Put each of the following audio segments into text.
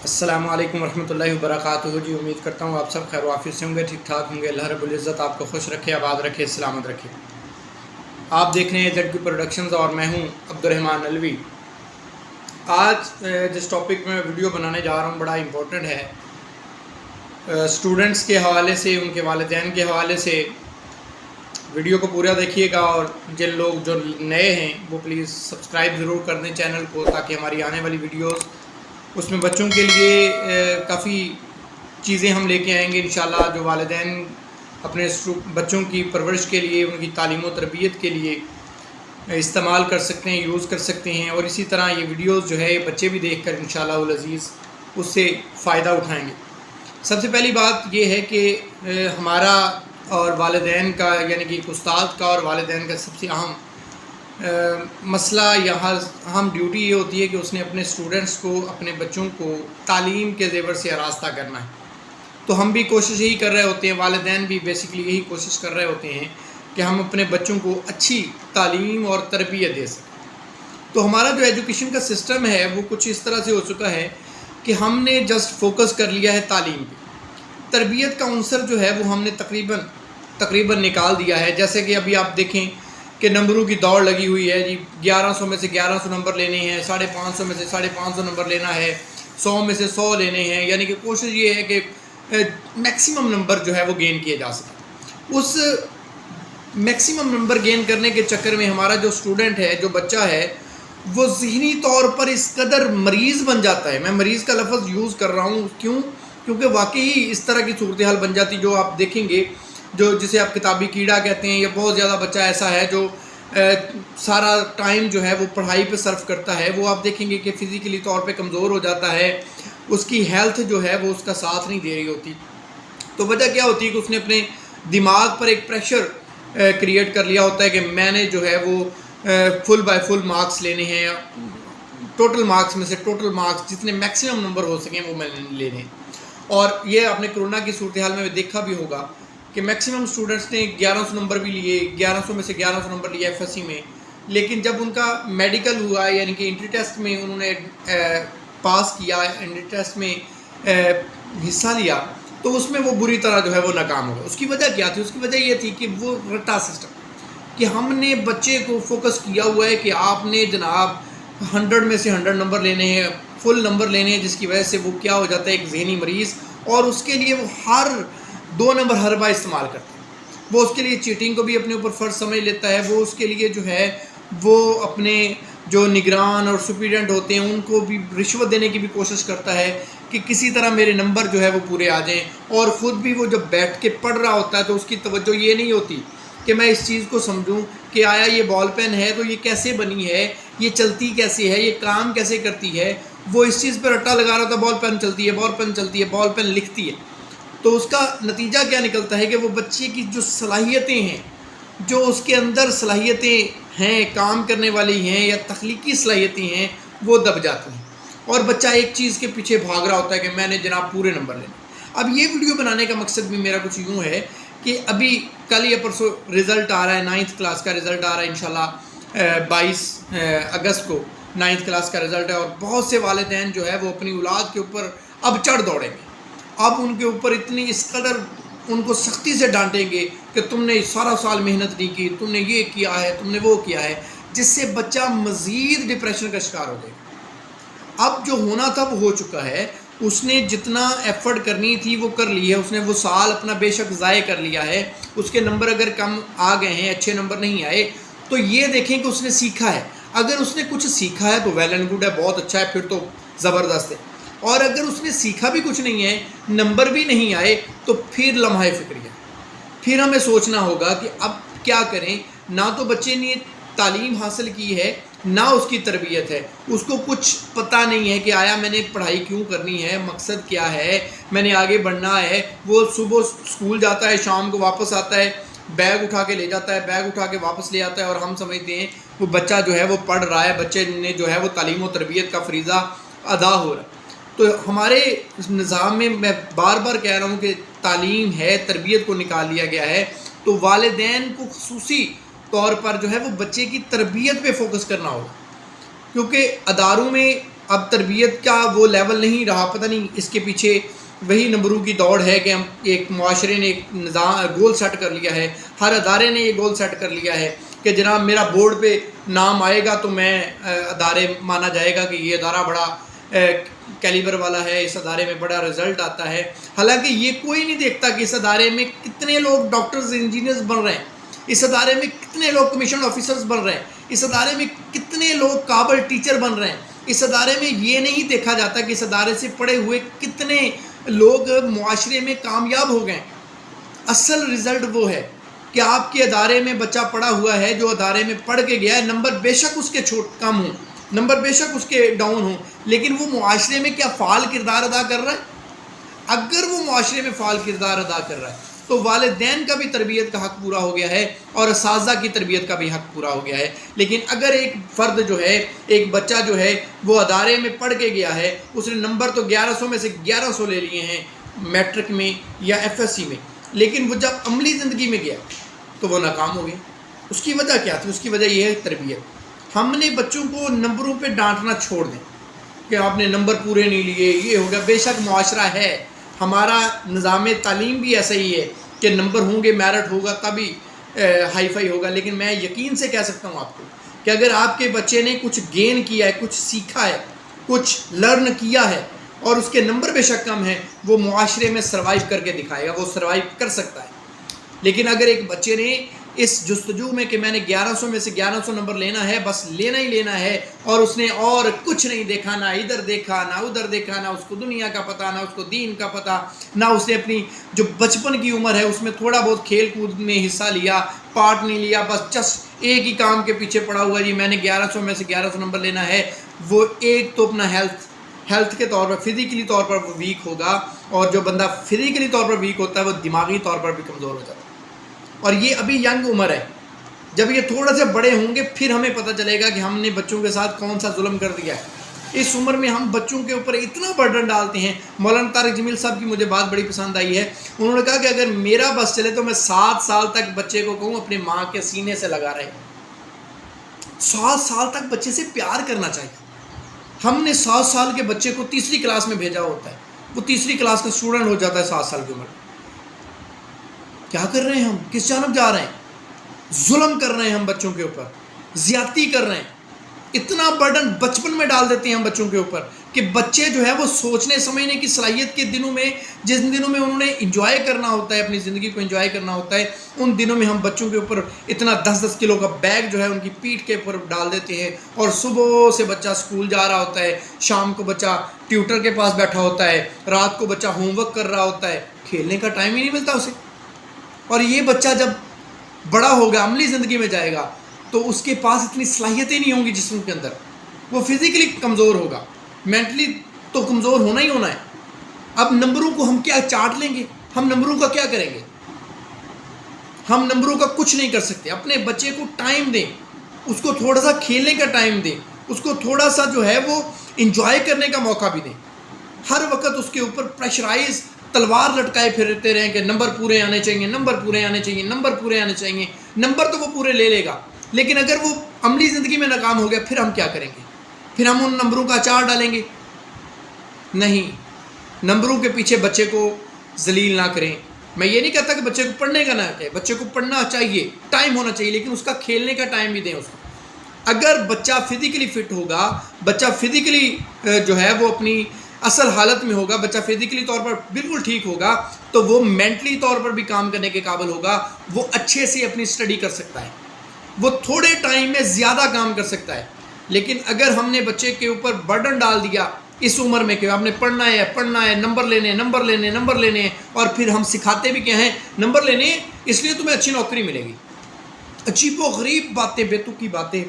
السلام علیکم ورحمۃ اللہ وبرکاتہ جی، امید کرتا ہوں آپ سب خیر و عافیت سے ہوں گے، ٹھیک ٹھاک ہوں گے۔ اللہ رب العزت آپ کو خوش رکھے، آباد رکھے، سلامت رکھے۔ آپ دیکھ رہے ہیں ZQ پروڈکشنز اور میں ہوں عبد الرحمن الوی۔ آج جس ٹاپک میں ویڈیو بنانے جا رہا ہوں بڑا امپورٹنٹ ہے، اسٹوڈنٹس کے حوالے سے، ان کے والدین کے حوالے سے۔ ویڈیو کو پورا دیکھیے گا، اور جن لوگ جو نئے ہیں وہ پلیز سبسکرائب ضرور کر دیں چینل کو، تاکہ ہماری آنے والی ویڈیوز اس میں بچوں کے لیے کافی چیزیں ہم لے کے آئیں گے انشاءاللہ، جو والدین اپنے بچوں کی پرورش کے لیے، ان کی تعلیم و تربیت کے لیے استعمال کر سکتے ہیں، یوز کر سکتے ہیں۔ اور اسی طرح یہ ویڈیوز جو ہے بچے بھی دیکھ کر انشاءاللہ العزیز اس سے فائدہ اٹھائیں گے۔ سب سے پہلی بات یہ ہے کہ ہمارا اور والدین کا، یعنی کہ ایک استاد کا اور والدین کا سب سے اہم مسئلہ یا اہم ڈیوٹی یہ ہوتی ہے کہ اس نے اپنے اسٹوڈنٹس کو، اپنے بچوں کو تعلیم کے زیور سے آراستہ کرنا ہے۔ تو ہم بھی کوشش یہی کر رہے ہوتے ہیں، والدین بھی بیسیکلی یہی کوشش کر رہے ہوتے ہیں کہ ہم اپنے بچوں کو اچھی تعلیم اور تربیت دے سکیں۔ تو ہمارا جو ایجوکیشن کا سسٹم ہے وہ کچھ اس طرح سے ہو چکا ہے کہ ہم نے جسٹ فوکس کر لیا ہے تعلیم پہ، تربیت کا عنصر جو ہے وہ ہم نے تقریباً نکال دیا ہے۔ جیسے کہ ابھی آپ دیکھیں کہ نمبروں کی دوڑ لگی ہوئی ہے جی، 1100 میں سے 1100 نمبر لینے ہیں، 550 میں سے 550 نمبر لینا ہے، 100 میں سے 100 لینے ہیں، یعنی کہ کوشش یہ ہے کہ میکسیمم نمبر جو ہے وہ گین کیے جا سکیں۔ اس میکسیمم نمبر گین کرنے کے چکر میں ہمارا جو اسٹوڈنٹ ہے، جو بچہ ہے، وہ ذہنی طور پر اس قدر مریض بن جاتا ہے۔ میں مریض کا لفظ یوز کر رہا ہوں کیونکہ واقعی اس طرح کی صورتحال بن جاتی، جو آپ دیکھیں گے، جسے آپ کتابی کیڑا کہتے ہیں، یا بہت زیادہ بچہ ایسا ہے جو سارا ٹائم جو ہے وہ پڑھائی پہ صرف کرتا ہے، وہ آپ دیکھیں گے کہ فزیکلی طور پہ کمزور ہو جاتا ہے، اس کی ہیلتھ جو ہے وہ اس کا ساتھ نہیں دے رہی ہوتی۔ تو وجہ کیا ہوتی ہے کہ اس نے اپنے دماغ پر ایک پریشر کریٹ کر لیا ہوتا ہے کہ میں نے جو ہے وہ فل بائی فل مارکس لینے ہیں، ٹوٹل مارکس میں سے ٹوٹل مارکس جتنے میکسیمم نمبر ہو سکیں وہ میں نے لینے ہیں۔ اور یہ آپ نے کرونا کی صورتحال میں دیکھا بھی ہوگا کہ میکسیمم اسٹوڈنٹس نے 1100 نمبر بھی لیے، 1100 میں سے 1100 نمبر لیے FSC میں، لیکن جب ان کا میڈیکل ہوا، یعنی کہ انٹری ٹیسٹ میں انہوں نے پاس کیا، انٹری ٹیسٹ میں حصہ لیا، تو اس میں وہ بری طرح جو ہے وہ ناکام ہو گیا۔ اس کی وجہ کیا تھی؟ اس کی وجہ یہ تھی کہ وہ رٹا سسٹم، کہ ہم نے بچے کو فوکس کیا ہوا ہے کہ آپ نے جناب 100 میں سے 100 نمبر لینے ہیں، فل نمبر لینے ہیں، جس کی وجہ سے وہ کیا ہو جاتا ہے، ایک ذہنی مریض، اور اس کے لیے وہ ہر 2 نمبر ہر بار استعمال کرتا ہے۔ وہ اس کے لیے چیٹنگ کو بھی اپنے اوپر فرض سمجھ لیتا ہے، وہ اس کے لیے جو ہے وہ اپنے جو نگران اور سپیرینٹ ہوتے ہیں ان کو بھی رشوت دینے کی بھی کوشش کرتا ہے کہ کسی طرح میرے نمبر جو ہے وہ پورے آ جائیں۔ اور خود بھی وہ جب بیٹھ کے پڑھ رہا ہوتا ہے تو اس کی توجہ یہ نہیں ہوتی کہ میں اس چیز کو سمجھوں کہ آیا یہ بال پین ہے تو یہ کیسے بنی ہے، یہ چلتی کیسے ہے، یہ کام کیسے کرتی ہے۔ وہ اس چیز پہ رٹا لگا رہا تھا، بال پین چلتی ہے، بال پین چلتی ہے، بال پین لکھتی ہے۔ تو اس کا نتیجہ کیا نکلتا ہے کہ وہ بچے کی جو صلاحیتیں ہیں، جو اس کے اندر صلاحیتیں ہیں، کام کرنے والی ہیں یا تخلیقی صلاحیتیں ہیں، وہ دب جاتی ہیں، اور بچہ ایک چیز کے پیچھے بھاگ رہا ہوتا ہے کہ میں نے جناب پورے نمبر لینے۔ اب یہ ویڈیو بنانے کا مقصد بھی میرا کچھ یوں ہے کہ ابھی کل یا پرسوں رزلٹ آ رہا ہے، 9th کلاس کا رزلٹ آ رہا ہے انشاءاللہ 22 اگست کو 9th کلاس کا رزلٹ ہے، اور بہت سے والدین جو ہے وہ اپنی اولاد کے اوپر اب چڑھ دوڑیں گے، اب ان کے اوپر اتنی اس قدر ان کو سختی سے ڈانٹیں گے کہ تم نے سارا سال محنت نہیں کی، تم نے یہ کیا ہے، تم نے وہ کیا ہے، جس سے بچہ مزید ڈپریشن کا شکار ہو جائے گا۔ اب جو ہونا تھا وہ ہو چکا ہے، اس نے جتنا ایفرٹ کرنی تھی وہ کر لی ہے، اس نے وہ سال اپنا بے شک ضائع کر لیا ہے۔ اس کے نمبر اگر کم آ گئے ہیں، اچھے نمبر نہیں آئے، تو یہ دیکھیں کہ اس نے سیکھا ہے۔ اگر اس نے کچھ سیکھا ہے تو ویل اینڈ گڈ ہے، بہت اچھا ہے، پھر تو زبردست ہے۔ اور اگر اس نے سیکھا بھی کچھ نہیں ہے، نمبر بھی نہیں آئے، تو پھر لمحہ فکریہ، پھر ہمیں سوچنا ہوگا کہ اب کیا کریں۔ نہ تو بچے نے تعلیم حاصل کی ہے، نہ اس کی تربیت ہے، اس کو کچھ پتہ نہیں ہے کہ آیا میں نے پڑھائی کیوں کرنی ہے، مقصد کیا ہے، میں نے آگے بڑھنا ہے۔ وہ صبح اسکول جاتا ہے، شام کو واپس آتا ہے، بیگ اٹھا کے لے جاتا ہے، بیگ اٹھا کے واپس لے آتا ہے، اور ہم سمجھتے ہیں وہ بچہ جو ہے وہ پڑھ رہا ہے، بچے نے جو ہے وہ تعلیم و تربیت کا فریضہ ادا ہو رہا ہے۔ تو ہمارے نظام میں میں بار بار کہہ رہا ہوں کہ تعلیم ہے، تربیت کو نکال لیا گیا ہے، تو والدین کو خصوصی طور پر جو ہے وہ بچے کی تربیت پہ فوکس کرنا ہوگا، کیونکہ اداروں میں اب تربیت کا وہ لیول نہیں رہا. پتہ نہیں اس کے پیچھے وہی نمبروں کی دوڑ ہے کہ ہم ایک معاشرے نے ایک نظام گول سیٹ کر لیا ہے, ہر ادارے نے یہ گول سیٹ کر لیا ہے کہ جناب میرا بورڈ پہ نام آئے گا تو میں ادارے مانا جائے گا کہ یہ ادارہ بڑا کیلیبر والا ہے, اس ادارے میں بڑا رزلٹ آتا ہے. حالانکہ یہ کوئی نہیں دیکھتا کہ اس ادارے میں کتنے لوگ ڈاکٹرز انجینئرز بن رہے ہیں, اس ادارے میں کتنے لوگ کمیشن آفیسرز بن رہے ہیں, اس ادارے میں کتنے لوگ قابل ٹیچر بن رہے ہیں. اس ادارے میں یہ نہیں دیکھا جاتا کہ اس ادارے سے پڑھے ہوئے کتنے لوگ معاشرے میں کامیاب ہو گئے. اصل رزلٹ وہ ہے کہ آپ کے ادارے میں بچہ پڑھا ہوا ہے, جو ادارے میں پڑھ کے گیا ہے, نمبر بے شک اس کے کم ہوں, نمبر بے شک اس کے ڈاؤن ہوں, لیکن وہ معاشرے میں کیا فعال کردار ادا کر رہا ہے؟ اگر وہ معاشرے میں فعال کردار ادا کر رہا ہے تو والدین کا بھی تربیت کا حق پورا ہو گیا ہے اور اساتذہ کی تربیت کا بھی حق پورا ہو گیا ہے. لیکن اگر ایک فرد جو ہے, ایک بچہ جو ہے وہ ادارے میں پڑھ کے گیا ہے, اس نے نمبر تو 1100 میں سے 1100 لے لیے ہیں میٹرک میں یا ایف ایس سی میں, لیکن وہ جب عملی زندگی میں گیا تو وہ ناکام ہو گیا. اس کی وجہ کیا تھی؟ اس کی وجہ یہ ہے تربیت. ہم نے بچوں کو نمبروں پہ ڈانٹنا چھوڑ دیں کہ آپ نے نمبر پورے نہیں لیے, یہ ہو گیا. بے شک معاشرہ ہے, ہمارا نظام تعلیم بھی ایسا ہی ہے کہ نمبر ہوں گے, میرٹ ہوگا تبھی ہائی فائی ہوگا. لیکن میں یقین سے کہہ سکتا ہوں آپ کو کہ اگر آپ کے بچے نے کچھ گین کیا ہے, کچھ سیکھا ہے, کچھ لرن کیا ہے اور اس کے نمبر بے شک کم ہیں, وہ معاشرے میں سروائیو کر کے دکھائے گا, وہ سروائیو کر سکتا ہے. لیکن اگر ایک بچے نے اس جستجو میں کہ میں نے 1100 میں سے 1100 نمبر لینا ہے, بس لینا ہی لینا ہے, اور اس نے اور کچھ نہیں دیکھا, نہ ادھر دیکھا نہ ادھر دیکھا, نہ اس کو دنیا کا پتہ نہ اس کو دین کا پتہ, نہ اس نے اپنی جو بچپن کی عمر ہے اس میں تھوڑا بہت کھیل کود میں حصہ لیا, پارٹ نہیں لیا, بس جسٹ ایک ہی کام کے پیچھے پڑا ہوا جی میں نے 1100 میں سے 1100 نمبر لینا ہے, وہ ایک تو اپنا ہیلتھ کے طور پر, فزیکلی طور پر وہ ویک ہوگا, اور جو بندہ فزیکلی طور پر ویک ہوتا ہے وہ دماغی طور پر بھی کمزور ہو جاتا ہے. اور یہ ابھی ینگ عمر ہے, جب یہ تھوڑا سے بڑے ہوں گے پھر ہمیں پتہ چلے گا کہ ہم نے بچوں کے ساتھ کون سا ظلم کر دیا ہے. اس عمر میں ہم بچوں کے اوپر اتنا برڈن ڈالتے ہیں. مولانا طارق جمیل صاحب کی مجھے بات بڑی پسند آئی ہے, انہوں نے کہا کہ اگر میرا بس چلے تو میں 7 سال تک بچے کو کہوں اپنی ماں کے سینے سے لگا رہے. 7 سال تک بچے سے پیار کرنا چاہیے. ہم نے 7 سال کے بچے کو تیسری کلاس میں بھیجا ہوتا ہے, وہ تیسری کلاس کا اسٹوڈنٹ ہو جاتا ہے 7 سال کی عمر. کیا کر رہے ہیں ہم؟ کس جانب جا رہے ہیں؟ ظلم کر رہے ہیں ہم بچوں کے اوپر, زیادتی کر رہے ہیں. اتنا برڈن بچپن میں ڈال دیتے ہیں ہم بچوں کے اوپر کہ بچے جو ہے وہ سوچنے سمجھنے کی صلاحیت کے دنوں میں, جن دنوں میں انہوں نے انجوائے کرنا ہوتا ہے, اپنی زندگی کو انجوائے کرنا ہوتا ہے, ان دنوں میں ہم بچوں کے اوپر اتنا 10-10 کلو کا بیگ جو ہے ان کی پیٹھ کے اوپر ڈال دیتے ہیں. اور صبح سے بچہ اسکول جا رہا ہوتا ہے, شام کو بچہ ٹیوٹر کے پاس بیٹھا ہوتا ہے, رات کو بچہ ہوم ورک کر رہا ہوتا ہے, کھیلنے کا ٹائم ہی نہیں ملتا اسے. اور یہ بچہ جب بڑا ہوگا, عملی زندگی میں جائے گا, تو اس کے پاس اتنی صلاحیتیں نہیں ہوں گی جسم کے اندر, وہ فزیکلی کمزور ہوگا, مینٹلی تو کمزور ہونا ہی ہونا ہے. اب نمبروں کو ہم کیا چاٹ لیں گے؟ ہم نمبروں کا کیا کریں گے؟ ہم نمبروں کا کچھ نہیں کر سکتے. اپنے بچے کو ٹائم دیں, اس کو تھوڑا سا کھیلنے کا ٹائم دیں, اس کو تھوڑا سا جو ہے وہ انجوائے کرنے کا موقع بھی دیں. ہر وقت اس کے اوپر پریشرائز تلوار لٹکائے پھرتے رہیں کہ نمبر پورے آنے چاہیے, نمبر پورے آنے چاہیے, نمبر پورے آنے چاہیے. نمبر تو وہ پورے لے لے گا, لیکن اگر وہ عملی زندگی میں ناکام ہو گیا پھر ہم کیا کریں گے؟ پھر ہم ان نمبروں کا اچار ڈالیں گے؟ نہیں. نمبروں کے پیچھے بچے کو ذلیل نہ کریں. میں یہ نہیں کہتا کہ بچے کو پڑھنے کا نہ کہیں, بچے کو پڑھنا چاہیے, ٹائم ہونا چاہیے, لیکن اس کا کھیلنے کا ٹائم بھی دیں اس کو. اگر بچہ فزیکلی فٹ ہوگا, بچہ فزیکلی جو ہے وہ اپنی اصل حالت میں ہوگا, بچہ فزیکلی طور پر بالکل ٹھیک ہوگا, تو وہ مینٹلی طور پر بھی کام کرنے کے قابل ہوگا, وہ اچھے سے اپنی اسٹڈی کر سکتا ہے, وہ تھوڑے ٹائم میں زیادہ کام کر سکتا ہے. لیکن اگر ہم نے بچے کے اوپر برڈن ڈال دیا اس عمر میں کہ آپ نے پڑھنا ہے, نمبر لینے ہیں, اور پھر ہم سکھاتے بھی کیا ہیں, نمبر لینے ہیں اس لیے تمہیں اچھی نوکری ملے گی. عجیب و غریب باتیں, بیتوقی باتیں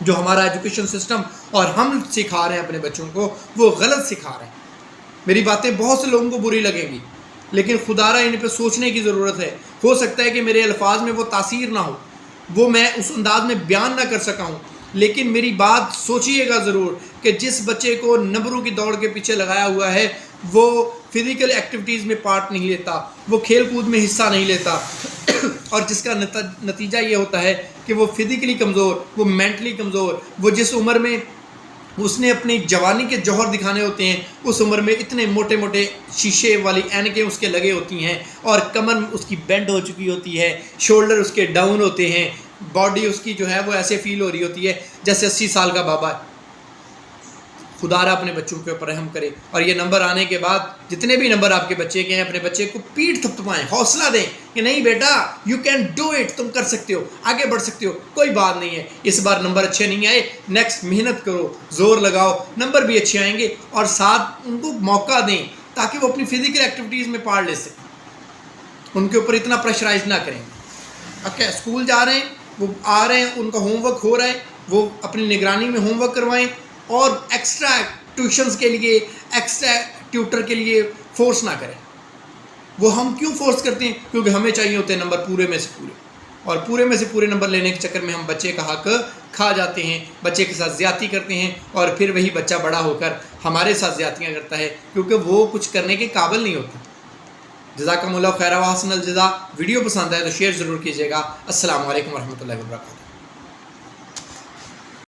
جو ہمارا ایجوکیشن سسٹم اور ہم سکھا رہے ہیں اپنے بچوں کو, وہ غلط سکھا رہے ہیں. میری باتیں بہت سے لوگوں کو بری لگیں گی, لیکن خدا را ان پہ سوچنے کی ضرورت ہے. ہو سکتا ہے کہ میرے الفاظ میں وہ تاثیر نہ ہو, وہ میں اس انداز میں بیان نہ کر سکا ہوں, لیکن میری بات سوچئے گا ضرور کہ جس بچے کو نمبروں کی دوڑ کے پیچھے لگایا ہوا ہے وہ فزیکل ایکٹیویٹیز میں پارٹ نہیں لیتا, وہ کھیل کود میں حصہ نہیں لیتا, اور جس کا نتیجہ یہ ہوتا ہے کہ وہ فزیکلی کمزور, وہ مینٹلی کمزور, وہ جس عمر میں اس نے اپنی جوانی کے جوہر دکھانے ہوتے ہیں، اس عمر میں اتنے موٹے موٹے شیشے والی اینکیں اس کے لگے ہوتی ہیں، اور کمر اس کی بینڈ ہو چکی ہوتی ہے، شولڈر اس کے ڈاؤن ہوتے ہیں، باڈی اس کی جو ہے وہ ایسے فیل ہو رہی ہوتی ہے جیسے 80 سال کا بابا ہے۔ خدا را اپنے بچوں کے اوپر رحم کرے، اور یہ نمبر آنے کے بعد جتنے بھی نمبر آپ کے بچے کے ہیں، اپنے بچے کو پیٹھ تھپتھپائیں، حوصلہ دیں کہ نہیں بیٹا یو کین ڈو اٹ، تم کر سکتے ہو، آگے بڑھ سکتے ہو، کوئی بات نہیں ہے، اس بار نمبر اچھے نہیں آئے، نیکسٹ محنت کرو، زور لگاؤ، نمبر بھی اچھے آئیں گے، اور ساتھ ان کو موقع دیں تاکہ وہ اپنی فزیکل ایکٹیویٹیز میں پارٹ لے سکیں، ان کے اوپر اتنا پریشرائز نہ کریں۔ اوکے، اسکول جا رہے ہیں، وہ آ رہے ہیں، ان کا ہوم ورک ہو رہا ہے، وہ اپنی نگرانی میں ہوم ورک کروائیں، اور ایکسٹرا ٹیوشنز کے لیے، ایکسٹرا ٹیوٹر کے لیے فورس نہ کریں۔ وہ ہم کیوں فورس کرتے ہیں؟ کیونکہ ہمیں چاہیے ہوتے ہیں نمبر پورے میں سے پورے، اور پورے میں سے پورے نمبر لینے کے چکر میں ہم بچے کا حق کھا جاتے ہیں، بچے کے ساتھ زیادتی کرتے ہیں، اور پھر وہی بچہ بڑا ہو کر ہمارے ساتھ زیادتیاں کرتا ہے کیونکہ وہ کچھ کرنے کے قابل نہیں ہوتا۔ جزاکم اللہ خیر و حسن الجزا۔ ویڈیو پسند آئے تو شیئر ضرور کیجیے گا۔ السلام علیکم ورحمۃ اللہ وبرکاتہ۔